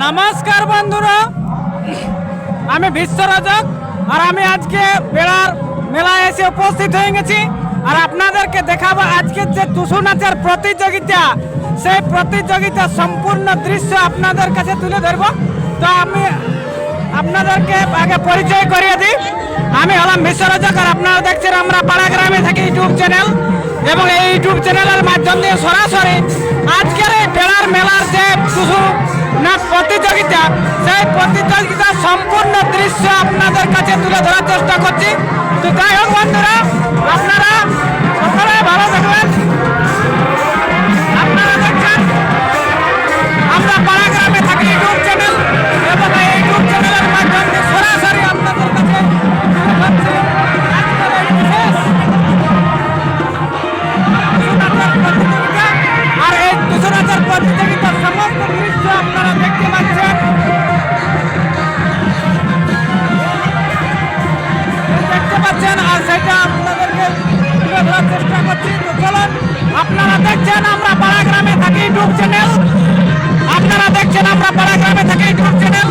নমস্কার বন্ধুরা, আমি বিশ্বরজক আর আমি আজকে বেড়ার মেলায় এসে উপস্থিত হয়ে গেছি। আর আপনাদেরকে দেখাবো আজকের যে টুসু নাচের প্রতিযোগিতা, সেই প্রতিযোগিতার সম্পূর্ণ দৃশ্য আপনাদের কাছে তুলে ধরব। তো আমি আপনাদেরকে আগে পরিচয় করিয়ে দিই। আমি হলাম বিশ্বরজক আর আপনারা দেখছেন আমরা পাড়া গ্রামে থাকি ইউটিউব চ্যানেল, এবং এই ইউটিউব চ্যানেলের মাধ্যম দিয়ে সরাসরি আজকের এই বেড়ার মেলার যে টুসু নাচ প্রতিযোগিতা, সেই প্রতিযোগিতার সম্পূর্ণ দৃশ্য আপনাদের কাছে তুলে ধরার চেষ্টা করছি। তো যাই হোক বন্ধুরা, আপনারা সকলে ভালো থাকবেন। আপনারা দেখছেন আমরা পাড়া গ্রামে থাকি ইউটিউব চ্যানেল, এবং এই ইউটিউব চ্যানেলের মাধ্যম দিয়ে সরাসরি আপনাদের কাছে তুলে ধরছি আজকের এই বিশেষ টুসু নাচের প্রতিযোগিতা। আর এই টুসু নাচের প্রতিযোগিতার সমস্ত দৃশ্য আপনারা দেখতে পাচ্ছেন। আর সেটা আপনাদেরকে তুলে ধরার চেষ্টা করছি। তো চলুন, আপনারা দেখছেন আমরা পাড়া গ্রামে থাকি ইউটিউব চ্যানেল, আপনারা দেখছেন আমরা পাড়া গ্রামে থাকি ইউটিউব চ্যানেল।